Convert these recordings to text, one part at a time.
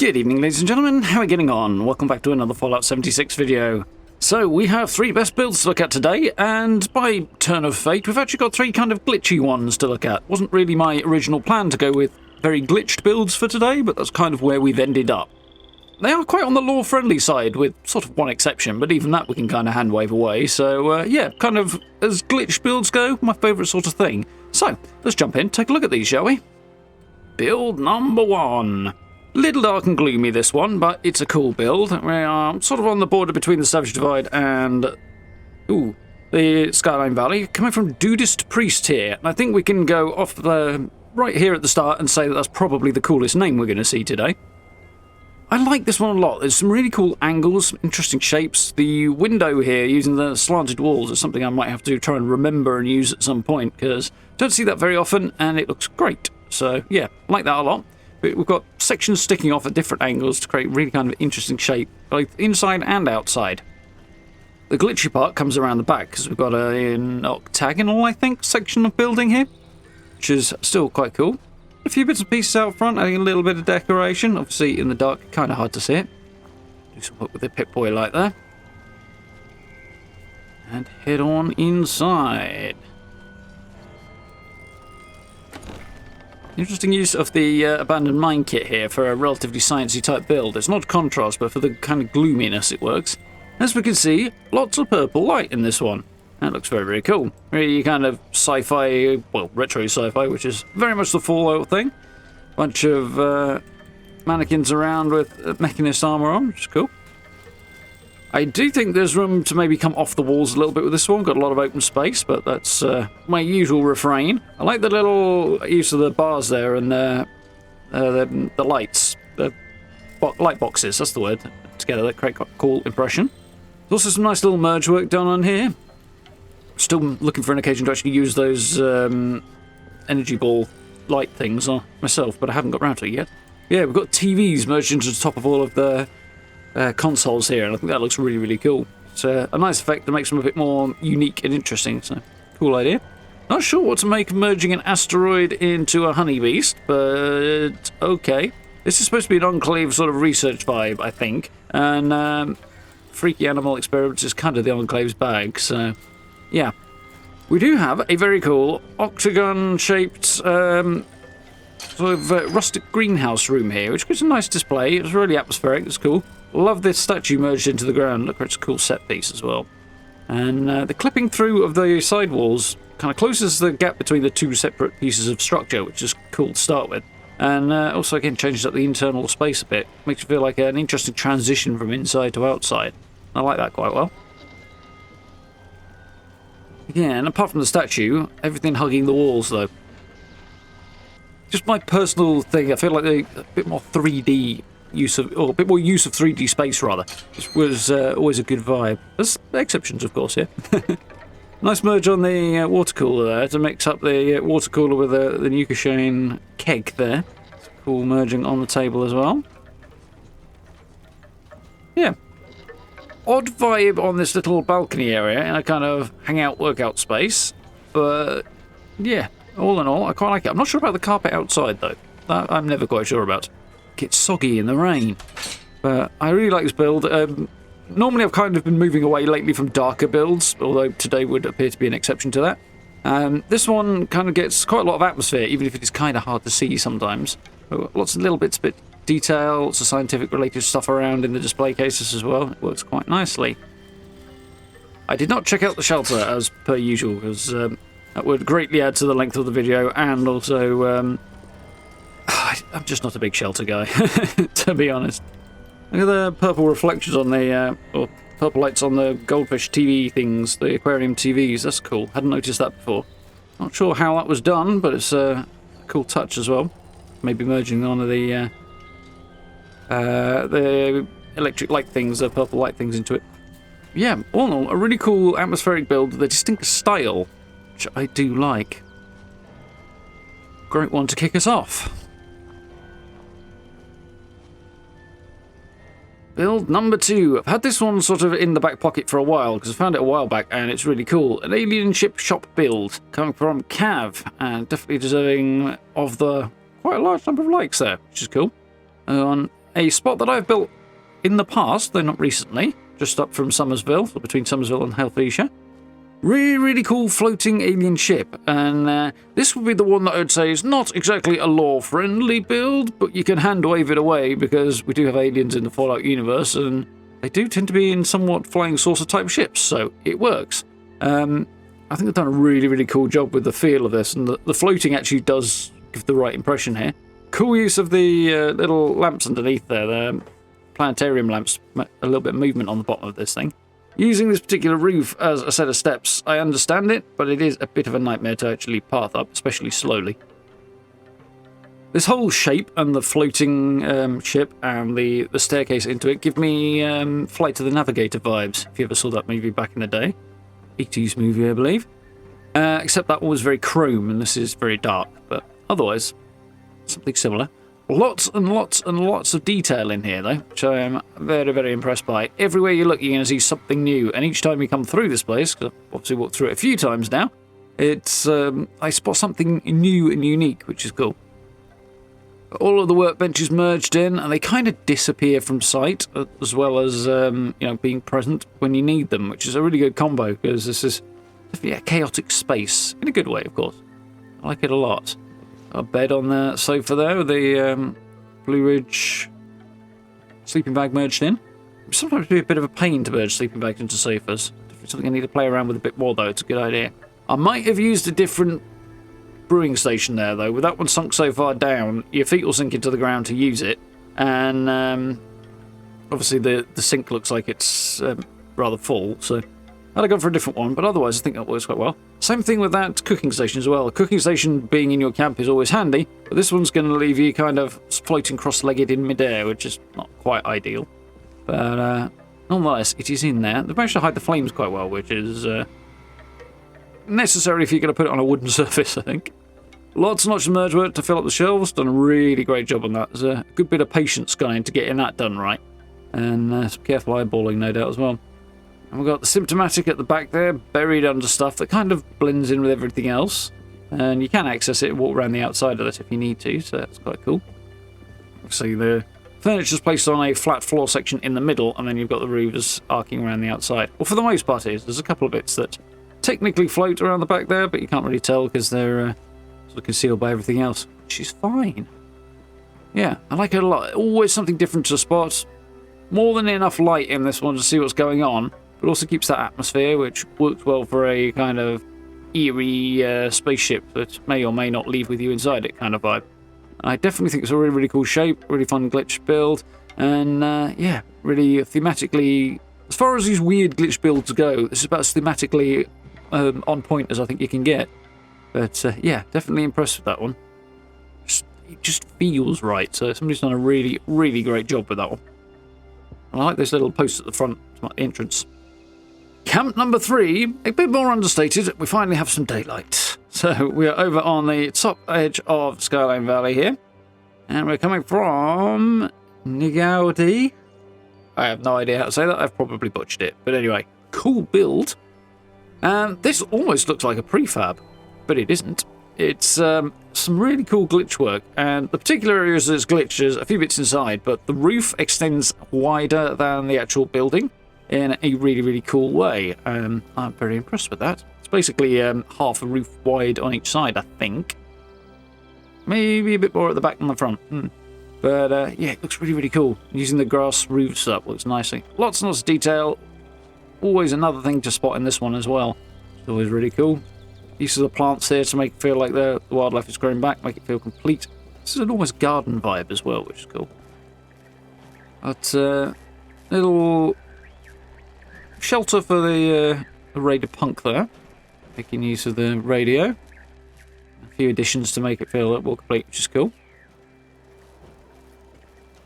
Good evening, ladies and gentlemen. How are we getting on? Welcome back to another Fallout 76 video. So, we have 3 best builds to look at today, and by turn of fate, we've actually got 3 kind of glitchy ones to look at. Wasn't really my original plan to go with very glitched builds for today, but that's kind of where we've ended up. They are quite on the lore-friendly side, with sort of one exception, but even that we can kind of hand-wave away. So, yeah, kind of as glitched builds go, my favourite sort of thing. So, let's jump in, take a look at these, shall we? Build number 1. Little dark and gloomy, this one, but it's a cool build. We are sort of on the border between the Savage Divide and the Skyline Valley, coming from Dudist Priest here. And I think we can go off the right here at the start and say that that's probably the coolest name we're going to see today. I like this one a lot. There's some really cool angles, interesting shapes. The window here, using the slanted walls, is something I might have to try and remember and use at some point, because I don't see that very often, and it looks great. So, yeah, I like that a lot. We've got sections sticking off at different angles to create really kind of interesting shape, both inside and outside. The glitchy part comes around the back, because we've got an octagonal, I think, section of building here, which is still quite cool. A few bits and pieces out front, adding a little bit of decoration. Obviously, in the dark, kind of hard to see it. Do some work with the Pip-Boy light there. And head on inside. Interesting use of the abandoned mine kit here for a relatively sciencey type build. It's not contrast, but for the kind of gloominess it works. As we can see, lots of purple light in this one. That looks very, very cool. Really kind of sci-fi, well, retro sci-fi, which is very much the Fallout thing. Bunch of mannequins around with mechanist armor on, which is cool. I do think there's room to maybe come off the walls a little bit with this one. Got a lot of open space, but that's my usual refrain. I like the little use of the bars there and the lights. The light boxes, that's the word. Together, they create quite a cool impression. There's also some nice little merge work done on here. Still looking for an occasion to actually use those energy ball light things on myself, but I haven't got around to it yet. Yeah, we've got TVs merged into the top of all of the consoles here, and I think that looks really, really cool. It's a nice effect that makes them a bit more unique and interesting, so cool idea. Not sure what to make of merging an asteroid into a honey beast, but okay. This is supposed to be an Enclave sort of research vibe, I think, and Freaky Animal Experiments is kind of the Enclave's bag, so yeah. We do have a very cool octagon-shaped sort of rustic greenhouse room here, which gives a nice display. It's really atmospheric, it's cool. Love this statue merged into the ground. Look, it's a cool set piece as well. And the clipping through of the side walls kind of closes the gap between the 2 separate pieces of structure, which is cool to start with. And also, again, changes up the internal space a bit. Makes it feel like an interesting transition from inside to outside. I like that quite well. Yeah, and apart from the statue, everything hugging the walls, though. Just my personal thing, I feel like a bit more 3D use of, or a bit more use of 3D space, rather. This was always a good vibe. There's exceptions, of course, yeah. Nice merge on the water cooler there to mix up the water cooler with the new Xion keg there. It's cool merging on the table as well. Yeah. Odd vibe on this little balcony area in a kind of hangout workout space. But, yeah. All in all, I quite like it. I'm not sure about the carpet outside, though. That I'm never quite sure about. It gets soggy in the rain. But I really like this build. Normally, I've kind of been moving away lately from darker builds, although today would appear to be an exception to that. This one kind of gets quite a lot of atmosphere, even if it is kind of hard to see sometimes. Lots of little bits of detail, lots of scientific-related stuff around in the display cases as well. It works quite nicely. I did not check out the shelter, as per usual, because that would greatly add to the length of the video, and also, I'm just not a big shelter guy, to be honest. Look at the purple reflections on the, or purple lights on the goldfish TV things, the aquarium TVs. That's cool. Hadn't noticed that before. Not sure how that was done, but it's a cool touch as well. Maybe merging on the electric light things, the purple light things into it. Yeah, all in all, a really cool atmospheric build with a distinct style, which I do like. Great one to kick us off. Build number 2. I've had this one sort of in the back pocket for a while, because I found it a while back, and it's really cool. An alien ship shop build, coming from Cav, and definitely deserving of the quite a large number of likes there, which is cool. On a spot that I've built in the past, though not recently, just up from Somersville, or between Somersville and Helvetia. Really, really cool floating alien ship, and this would be the one that I would say is not exactly a lore-friendly build, but you can hand-wave it away because we do have aliens in the Fallout universe, and they do tend to be in somewhat flying saucer-type ships, so it works. I think they've done a really, really cool job with the feel of this, and the floating actually does give the right impression here. Cool use of the little lamps underneath there, the planetarium lamps, a little bit of movement on the bottom of this thing. Using this particular roof as a set of steps, I understand it, but it is a bit of a nightmare to actually path up, especially slowly. This whole shape and the floating ship and the staircase into it give me Flight to the Navigator vibes, if you ever saw that movie back in the day. 80s movie, I believe. Except that one was very chrome and this is very dark, but otherwise, something similar. Lots and lots and lots of detail in here, though, which I am very, very impressed by. Everywhere you look, you're going to see something new, and each time you come through this place, because I've obviously walked through it a few times now, it's I spot something new and unique, which is cool. All of the workbenches merged in, and they kind of disappear from sight, as well as being present when you need them, which is a really good combo, because this is definitely a chaotic space, in a good way, of course. I like it a lot. A bed on the sofa there with the Blue Ridge sleeping bag merged in. Sometimes it'd be a bit of a pain to merge sleeping bags into sofas. Definitely something I need to play around with a bit more, though. It's a good idea. I might have used a different brewing station there, though. With that one sunk so far down, your feet will sink into the ground to use it. And obviously the sink looks like it's rather full, so I'd have gone for a different one, but otherwise I think that works quite well. Same thing with that cooking station as well. A cooking station being in your camp is always handy, but this one's going to leave you kind of floating cross-legged in midair, which is not quite ideal. But nonetheless, it is in there. They've managed to hide the flames quite well, which is necessary if you're going to put it on a wooden surface, I think. Lots and lots of merge work to fill up the shelves. Done a really great job on that. There's a good bit of patience gone in to getting that done right. And some careful eyeballing, no doubt, as well. And we've got the symptomatic at the back there, buried under stuff that kind of blends in with everything else. And you can access it and walk around the outside of this if you need to, so that's quite cool. So the furniture's placed on a flat floor section in the middle, and then you've got the roofers arcing around the outside. Well, for the most part it is. There's a couple of bits that technically float around the back there, but you can't really tell because they're sort of concealed by everything else, which is fine. Yeah, I like it a lot. Always something different to spot. More than enough light in this one to see what's going on, but also keeps that atmosphere, which works well for a kind of eerie spaceship that may or may not leave with you inside it kind of vibe. I definitely think it's a really, really cool shape, really fun glitch build, and yeah, really thematically, as far as these weird glitch builds go, this is about as thematically on point as I think you can get. But yeah, definitely impressed with that one. It just feels right, so somebody's done a really, really great job with that one. I like this little post at the front to my entrance. Camp number 3, a bit more understated. We finally have some daylight. So we are over on the top edge of Skyline Valley here. And we're coming from Nigaudi. I have no idea how to say that. I've probably butchered it. But anyway, cool build. This almost looks like a prefab, but it isn't. It's some really cool glitch work, and the particular areas that's glitched is a few bits inside, but the roof extends wider than the actual building in a really, really cool way. I'm very impressed with that. It's basically half a roof wide on each side, I think. Maybe a bit more at the back than the front. But yeah, it looks really, really cool. Using the grass roofs up looks nicely. Lots and lots of detail. Always another thing to spot in this one as well. It's always really cool. Use of the plants here to make it feel like the wildlife is growing back, make it feel complete. This is an almost garden vibe as well, which is cool. But little shelter for the Raider Punk there. Making use of the radio. A few additions to make it feel a little more complete, which is cool.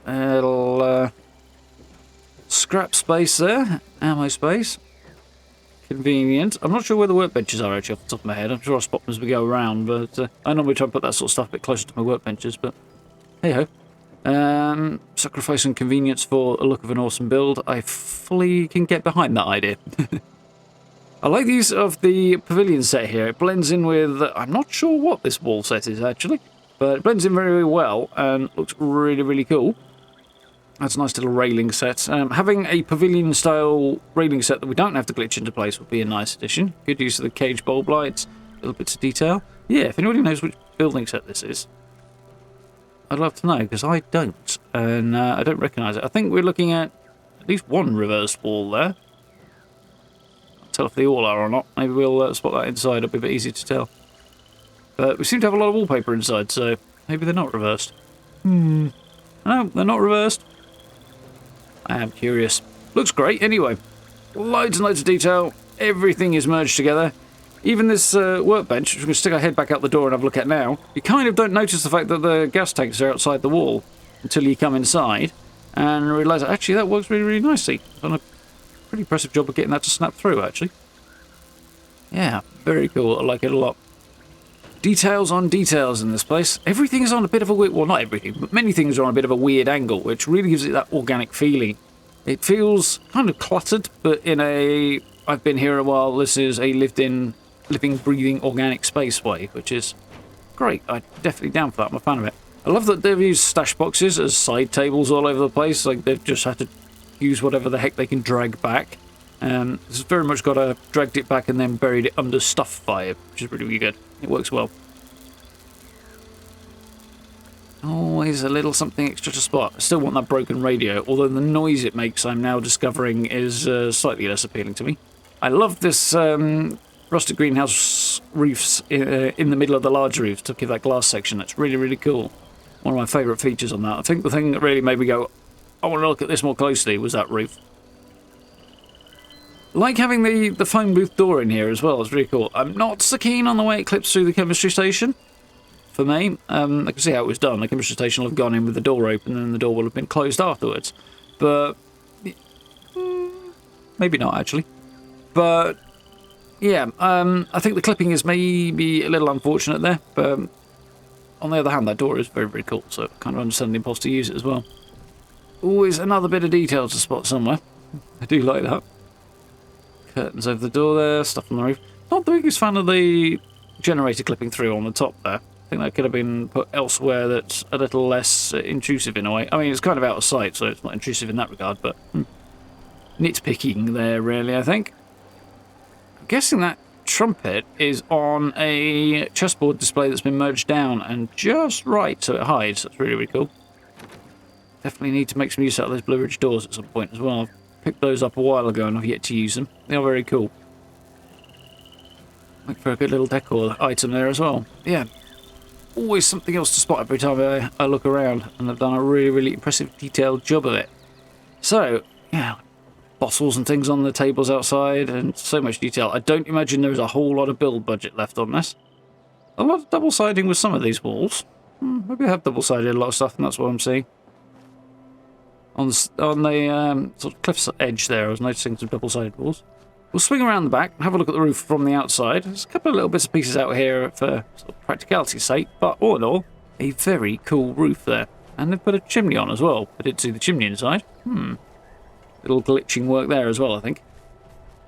A little scrap space there, ammo space. Convenient. I'm not sure where the workbenches are actually off the top of my head. I'm sure I'll spot them as we go around, but I normally try and put that sort of stuff a bit closer to my workbenches, but hey ho. Sacrificing convenience for a look of an awesome build. I fully can get behind that idea. I like the use of the pavilion set here. It blends in with, I'm not sure what this wall set is actually, but it blends in very, very well and looks really, really cool. That's a nice little railing set. Having a pavilion-style railing set that we don't have to glitch into place would be a nice addition. Good use of the cage bulb lights, little bits of detail. Yeah, if anybody knows which building set this is, I'd love to know, because I don't, and I don't recognise it. I think we're looking at least one reversed wall there. Can't tell if they all are or not. Maybe we'll spot that inside, it'll be a bit easier to tell. But we seem to have a lot of wallpaper inside, so maybe they're not reversed. No, they're not reversed. I am curious. Looks great anyway. Loads and loads of detail. Everything is merged together. Even this workbench, which we can stick our head back out the door and have a look at now, you kind of don't notice the fact that the gas tanks are outside the wall until you come inside and realise that actually that works really, really nicely. Done a pretty impressive job of getting that to snap through, actually. Yeah, very cool. I like it a lot. Details on details in this place. Everything is on a bit of a weird... Well, not everything, but many things are on a bit of a weird angle, which really gives it that organic feeling. It feels kind of cluttered, but in a... I've been here a while, this is a lived-in, living, breathing, organic space way, which is great. I'm definitely down for that. I'm a fan of it. I love that they've used stash boxes as side tables all over the place. Like, they've just had to use whatever the heck they can drag back. This has very much got a dragged it back and then buried it under stuff vibe, which is really, really good. It works well. Always a little something extra to spot. I still want that broken radio, although the noise it makes I'm now discovering is slightly less appealing to me. I love this rusted greenhouse roofs in the middle of the large roof to give that glass section. That's really, really cool. One of my favourite features on that. I think the thing that really made me go, I want to look at this more closely, was that roof. Like having the phone booth door in here as well. It's really cool. I'm not so keen on the way it clips through the chemistry station. For me, I can see how it was done. The chemistry station will have gone in with the door open and the door will have been closed afterwards. But maybe not, actually. But yeah, I think the clipping is maybe a little unfortunate there. But on the other hand, that door is very, very cool. So I kind of understand the impulse to use it as well. Always another bit of detail to spot somewhere. I do like that. Curtains over the door there, stuff on the roof. Not the biggest fan of the generator clipping through on the top there. I think that could have been put elsewhere that's a little less intrusive in a way. I mean, it's kind of out of sight, so it's not intrusive in that regard, but nitpicking there, really, I think. I'm guessing that trumpet is on a chessboard display that's been merged down and just right so it hides. That's really, really cool. Definitely need to make some use out of those Blue Ridge doors at some point as well. I've picked those up a while ago and I've yet to use them. They are very cool. Make for a good little decor item there as well. Yeah. Always something else to spot every time I look around, and they've done a really, really impressive detailed job of it. So, yeah, bottles and things on the tables outside, and so much detail. I don't imagine there's a whole lot of build budget left on this. A lot of double siding with some of these walls. Maybe I have double sided a lot of stuff, and that's what I'm seeing. On the sort of cliff's edge there, I was noticing some double sided walls. We'll swing around the back and have a look at the roof from the outside. There's a couple of little bits and pieces out here for sort of practicality's sake, but all in all, a very cool roof there. And they've put a chimney on as well. I didn't see the chimney inside. Little glitching work there as well, I think.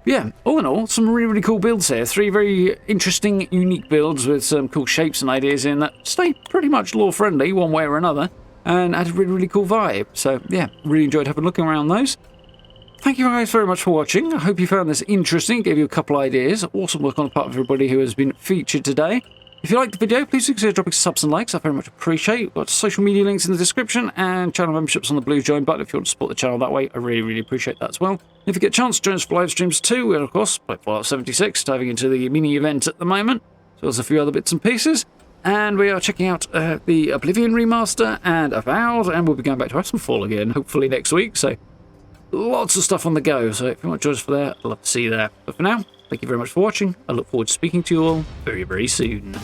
But yeah, all in all, some really, really cool builds here. 3 very interesting, unique builds with some cool shapes and ideas in that stay pretty much lore-friendly one way or another, and had a really, really cool vibe. So yeah, really enjoyed having a look around those. Thank you guys very much for watching. I hope you found this interesting, gave you a couple ideas. Awesome work on the part of everybody who has been featured today. If you liked the video, please consider dropping subs and likes. I very much appreciate it. We've got social media links in the description and channel memberships on the blue join button if you want to support the channel that way. I really, really appreciate that as well. If you get a chance, join us for live streams too. We're, of course, by Fallout 76, diving into the mini event at the moment, as well as a few other bits and pieces. And we are checking out the Oblivion remaster and Avowed, and we'll be going back to Itemfall again, hopefully next week. So lots of stuff on the go, so if you want to join us for there, I'd love to see you there. But for now, thank you very much for watching. I look forward to speaking to you all very, very soon.